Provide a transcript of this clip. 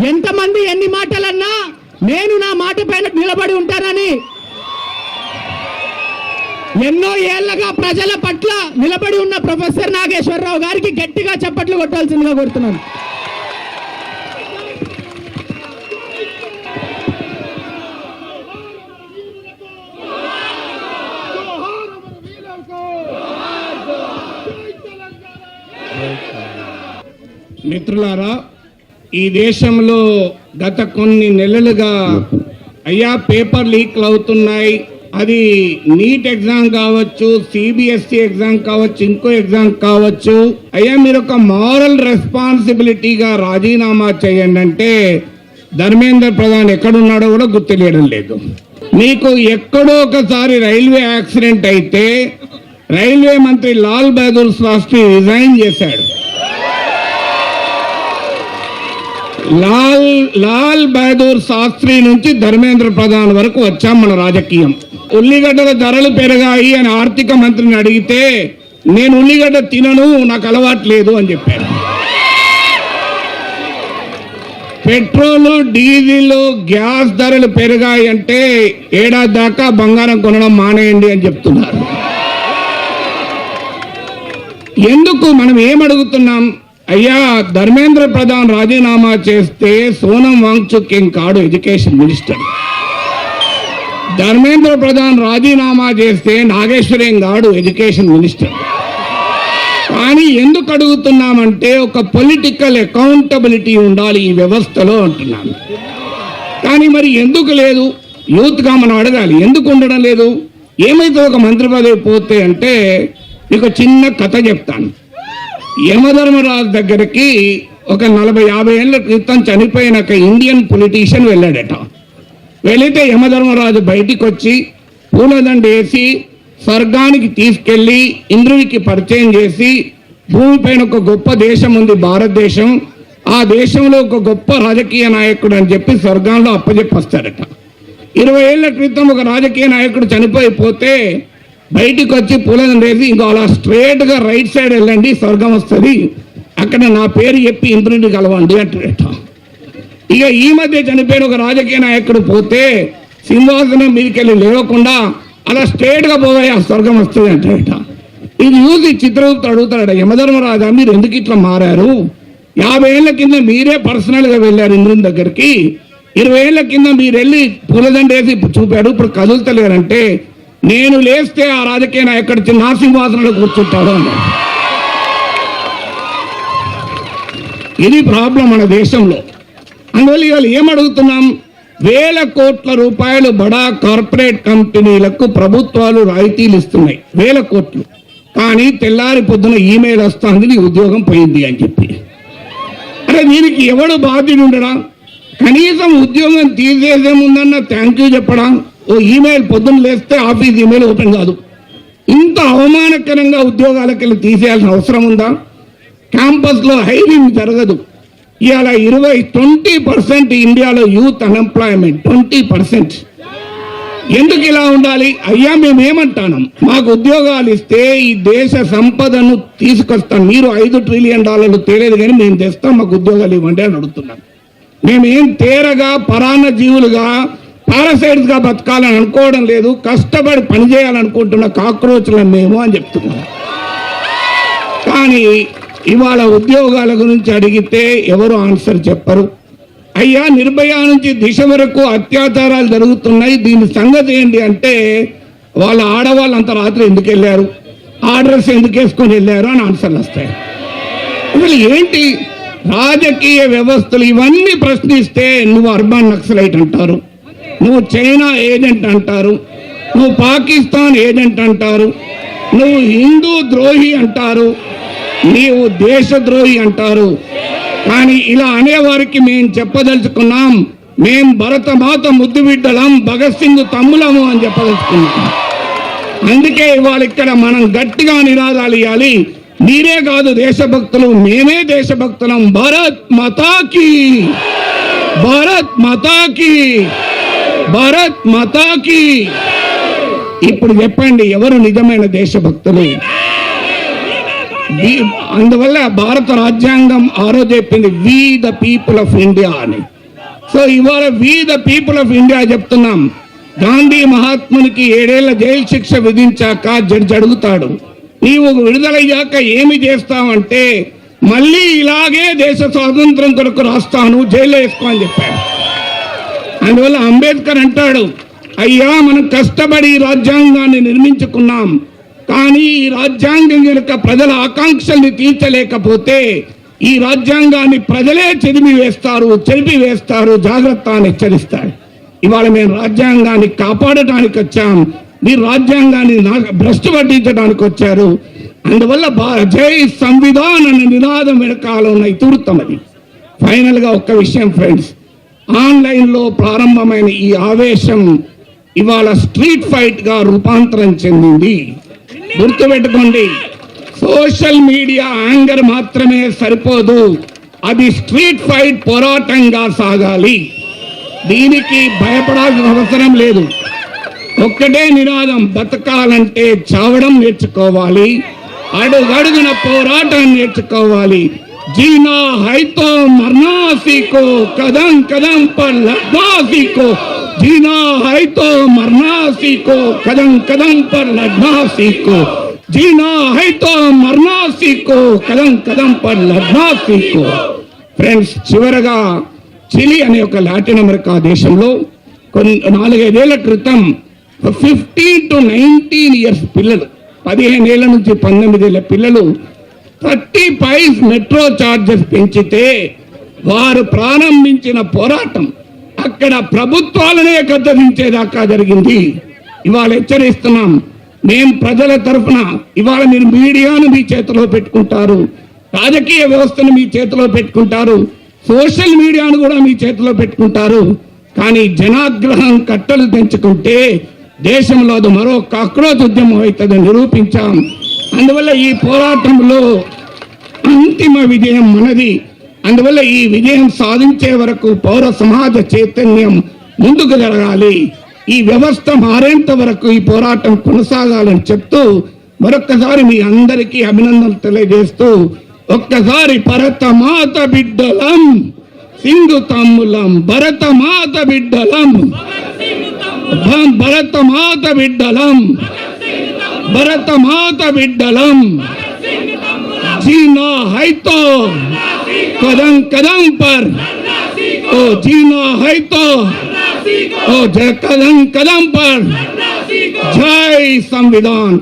ఎంతమంది ఎన్ని మాటలన్నా నేను నా మాట పైన నిలబడి ఉంటానని ఎన్నో ఏళ్లగా ప్రజల పట్ల నిలబడి ఉన్న ప్రొఫెసర్ నాగేశ్వరరావు గారికి గట్టిగా చప్పట్లు కొట్టాల్సిందిగా కోరుతున్నాను. మిత్రులారా, ఈ దేశంలో గత కొన్ని నెలలుగా అయ్యా పేపర్ లీక్లు అవుతున్నాయి. అది నీట్ ఎగ్జామ్ కావచ్చు, సిబిఎస్ఈ ఎగ్జామ్ కావచ్చు, ఇంకో ఎగ్జామ్ కావచ్చు. అయ్యా మీరు ఒక మారల్ రెస్పాన్సిబిలిటీగా రాజీనామా చేయండి అంటే ధర్మేంద్ర ప్రధాన్ ఎక్కడున్నాడో కూడా గుర్తు తెలియడం లేదు. మీకు ఎక్కడో ఒకసారి రైల్వే యాక్సిడెంట్ అయితే రైల్వే మంత్రి లాల్ బహదూర్ శాస్త్రి రిజైన్ చేశాడు. లాల్ బహదూర్ శాస్త్రి నుంచి ధర్మేంద్ర ప్రధాన్ వరకు వచ్చాం మన రాజకీయం. ఉల్లిగడ్డల ధరలు పెరిగాయి అని ఆర్థిక మంత్రిని అడిగితే నేను ఉల్లిగడ్డ తినను, నాకు అలవాటు లేదు అని చెప్పారు. పెట్రోలు, డీజిల్, గ్యాస్ ధరలు పెరిగాయి అంటే ఏడాది దాకా బంగారం కొనడం మానేయండి అని చెప్తున్నారు. ఎందుకు మనం ఏమడుగుతున్నాం? అయ్యా ధర్మేంద్ర ప్రధాన్ రాజీనామా చేస్తే సోనం వాంగ్చుక్ ఏం కాడు ఎడ్యుకేషన్ మినిస్టర్. ధర్మేంద్ర ప్రధాన్ రాజీనామా చేస్తే నాగేశ్వర్ ఏం కాడు ఎడ్యుకేషన్ మినిస్టర్. కానీ ఎందుకు అడుగుతున్నామంటే ఒక పొలిటికల్ అకౌంటబిలిటీ ఉండాలి ఈ వ్యవస్థలో అంటున్నాను. కానీ మరి ఎందుకు లేదు? యూత్గా మనం అడగాలి, ఎందుకు ఉండడం లేదు? ఏమైతే ఒక మంత్రి పదవి పోతే అంటే మీకు చిన్న కథ చెప్తాను. యమధర్మరాజు దగ్గరికి ఒక 40-50 ఏళ్ల క్రితం చనిపోయిన ఒక ఇండియన్ పొలిటీషియన్ వెళ్ళాడట. వెళితే యమధర్మరాజు బయటికి వచ్చి పూలదండ వేసి స్వర్గానికి తీసుకెళ్లి ఇంద్రుడికి పరిచయం చేసి, భూమిపైన ఒక గొప్ప దేశం ఉంది భారతదేశం, ఆ దేశంలో ఒక గొప్ప రాజకీయ నాయకుడు అని చెప్పి స్వర్గంలో అప్పచెప్పొస్తాడట. 20 ఏళ్ల క్రితం ఒక రాజకీయ నాయకుడు చనిపోయిపోతే బయటికి వచ్చి పూలదండ వేసి ఇంకో అలా స్ట్రేట్గా రైట్ సైడ్ వెళ్ళండి స్వర్గం వస్తుంది, అక్కడ నా పేరు చెప్పి ఇంద్రుడిని కలవండి అంటాడట. ఇక ఈ మధ్య చనిపోయిన ఒక రాజకీయ నాయకుడు పోతే సింహాసనం మీదకి వెళ్ళి లేవకుండా అలా స్ట్రేట్గా పోయా స్వర్గం వస్తుంది అంటాడట. ఇది చూసి చిత్రగుప్తుడు అడుగుతాడట, యమధర్మరాజా మీరు ఎందుకు ఇట్లా మారారు? 50 ఏళ్ల కింద మీరే పర్సనల్గా వెళ్ళారు ఇంద్రుని దగ్గరికి, 20 ఏళ్ల కింద మీరు వెళ్ళి పూలదండ వేసి చూపాడు, ఇప్పుడు కదులుతలేరంటే నేను లేస్తే ఆ రాజకీయ నాయకుడు నా సింహాసనంలో కూర్చుంటాడు అన్నాడు. ఇది ప్రాబ్లం మన దేశంలో. అందువల్ల ఇవాళ ఏమడుగుతున్నాం? 1000 కోట్ల రూపాయలు బడా కార్పొరేట్ కంపెనీలకు ప్రభుత్వాలు రాయితీలు ఇస్తున్నాయి, 1000 కోట్లు. కానీ తెల్లారి పొద్దున ఈమెయిల్ వస్తుంది నీ ఉద్యోగం పోయింది అని చెప్పి. అరే దీనికి ఎవడు బాధ్యుడు ఉండడా? కనీసం ఉద్యోగం తీసేసే ముందన్న థ్యాంక్ యూ చెప్పడా? ఓ ఈమెయిల్ పొద్దున్న లేస్తే ఆఫీస్ ఈమెయిల్ ఓపెన్ కాదు. ఇంత అవమానకరంగా ఉద్యోగాలకు వెళ్ళి తీసేయాల్సిన అవసరం ఉందా? క్యాంపస్లో హైరింగ్ జరగదు. ఇవాళ 20% ఇండియాలో యూత్ అన్ఎంప్లాయ్మెంట్ 20%. ఎందుకు ఇలా ఉండాలి? అయ్యా మేమేమంటాం, మాకు ఉద్యోగాలు ఇస్తే ఈ దేశ సంపదను తీసుకొస్తాం. మీరు $5 ట్రిలియన్ తేలేదు కానీ మేము తెస్తాం, మాకు ఉద్యోగాలు ఇవ్వండి అని అడుగుతున్నాం. మేమేం తేరగా పరాన్న జీవులుగా పారాసైట్స్ గా బతకాలని అనుకోవడం లేదు, కష్టపడి పనిచేయాలనుకుంటున్న కాక్రోచ్లను మేము అని చెప్తున్నాం. కానీ ఇవాళ ఉద్యోగాల గురించి అడిగితే ఎవరు ఆన్సర్ చెప్పరు. అయ్యా నిర్భయ నుంచి దిశ వరకు అత్యాచారాలు జరుగుతున్నాయి, దీని సంగతి ఏంటి అంటే వాళ్ళ ఆడవాళ్ళు అంత రాత్రి ఎందుకు వెళ్ళారు, ఆర్డర్స్ ఎందుకు వేసుకొని వెళ్ళారు అని ఆన్సర్లు వస్తాయి. అసలు ఏంటి రాజకీయ వ్యవస్థలు? ఇవన్నీ ప్రశ్నిస్తే నువ్వు అర్బన్ నక్సలైట్ అంటారు, నువ్వు చైనా ఏజెంట్ అంటారు, నువ్వు పాకిస్తాన్ ఏజెంట్ అంటారు, నువ్వు హిందూ ద్రోహి అంటారు, నీవు దేశద్రోహి అంటారు. కానీ ఇలా అనేవారికి మేము చెప్పదలుచుకున్నాం, మేం భరతమాత ముద్దు బిడ్డలం, భగత్ సింగ్ తమ్ములము అని చెప్పదలుచుకున్నాం. అందుకే ఇవాళ ఇక్కడ మనం గట్టిగా నినాదాలు ఇవ్వాలి. మీరే కాదు దేశభక్తులు, మేమే దేశభక్తులం. భారత్ మాతాకి, భారత్ మాతాకి, భారత్ మాతాకి. ఇప్పుడు చెప్పండి ఎవరు నిజమైన దేశభక్తులు? అందువల్ల భారత రాజ్యాంగం ఆ రోజు చెప్పింది we the people of India అని. సో ఇవాళ we the people of India చెప్తున్నాం. గాంధీ మహాత్మునికి 7 ఏళ్ల జైలు శిక్ష విధించాక జడ్జి అడుగుతాడు, నీవు విడుదలయ్యాక ఏమి చేస్తావంటే, మళ్ళీ ఇలాగే దేశ స్వాతంత్రం కొరకు రాస్తాను, జైల్లో వేసుకో అని చెప్పాడు. అందువల్ల అంబేద్కర్ అంటాడు, అయ్యా మనం కష్టపడి ఈ రాజ్యాంగాన్ని నిర్మించుకున్నాం, కానీ ఈ రాజ్యాంగం కనుక ప్రజల ఆకాంక్షల్ని తీర్చలేకపోతే ఈ రాజ్యాంగాన్ని ప్రజలే చెరిపి వేస్తారు, జాగ్రత్త అని హెచ్చరిస్తాడు. ఇవాళ మేము రాజ్యాంగాన్ని కాపాడటానికి వచ్చాం, మీరు రాజ్యాంగాన్ని భ్రష్టు పట్టించడానికి వచ్చారు. అందువల్ల జై సంవిధాన్ అనే నినాదం వెనకాల ఉన్న ఇతివృత్తం అది. ఫైనల్ గా ఒక్క విషయం ఫ్రెండ్స్, ఆన్లైన్ లో ప్రారంభమైన ఈ ఆవేశం ఇవాళ స్ట్రీట్ ఫైట్ గా రూపాంతరం చెందింది. గుర్తుపెట్టుకోండి, సోషల్ మీడియా యాంగర్ మాత్రమే సరిపోదు, అది స్ట్రీట్ ఫైట్ పోరాటంగా సాగాలి. దీనికి భయపడాల్సిన అవసరం లేదు. ఒక్కటే నినాదం, బతకాలంటే చావడం నేర్చుకోవాలి, అడుగడుగున పోరాటం నేర్చుకోవాలి. జీనా హైతో మర్నా సీకో, కదం కదం పర్ లడ్నా సీకో. జీనా హైతో మర్నా సీకో, కదం కదం పర్ లడ్నా సీకో. జీనా హైతో మర్నా సీకో, కదం కదం పర్ లడ్నా సీకో. ఫ్రెండ్స్, చివరగా చిలీ అనే ఒక లాటిన్ అమెరికా దేశంలో 4-5 ఏళ్ల క్రితం 15 to 19 ఇయర్స్ పిల్లలు, 15 ఏళ్ల నుంచి 19 ఏళ్ల పిల్లలు 30 పైస్ మెట్రో చార్జెస్ పెంచితే వారు ప్రారంభించిన పోరాటం అక్కడ ప్రభుత్వాలనే గద్దదించేదాకా జరిగింది. ఇవాళ హెచ్చరిస్తున్నాం, మేము ప్రజల తరఫున, ఇవాళ మీరు మీడియాను మీ చేతిలో పెట్టుకుంటారు, రాజకీయ వ్యవస్థను మీ చేతిలో పెట్టుకుంటారు, సోషల్ మీడియాను కూడా మీ చేతిలో పెట్టుకుంటారు, కానీ జనాగ్రహం కట్టలు తెంచుకుంటే దేశంలో అది మరో కాక్రోచ్ ఉద్యమం అవుతుందని నిరూపించాం. అందువల్ల ఈ పోరాటంలో అంతిమ విజయం మనది. అందువల్ల ఈ విజయం సాధించే వరకు పౌర సమాజ చైతన్యం ముందుకు జరగాలి, ఈ వ్యవస్థ మారేంత వరకు ఈ పోరాటం కొనసాగాలని చెప్తూ మరొక్కసారి మీ అందరికీ అభినందనలు తెలియజేస్తూ, ఒక్కసారి భరతమాత బిడ్డలం, సింగు తమ్ములం, భరతమాత బిడ్డలం, భరతమాత బిడ్డలం, భరతమాత బిడ్డలం. జీనా హై తో కదం కదం పర్, ఓ జీనా హై తో ఓ కదం కదం పర్. జై సంవిధాన్.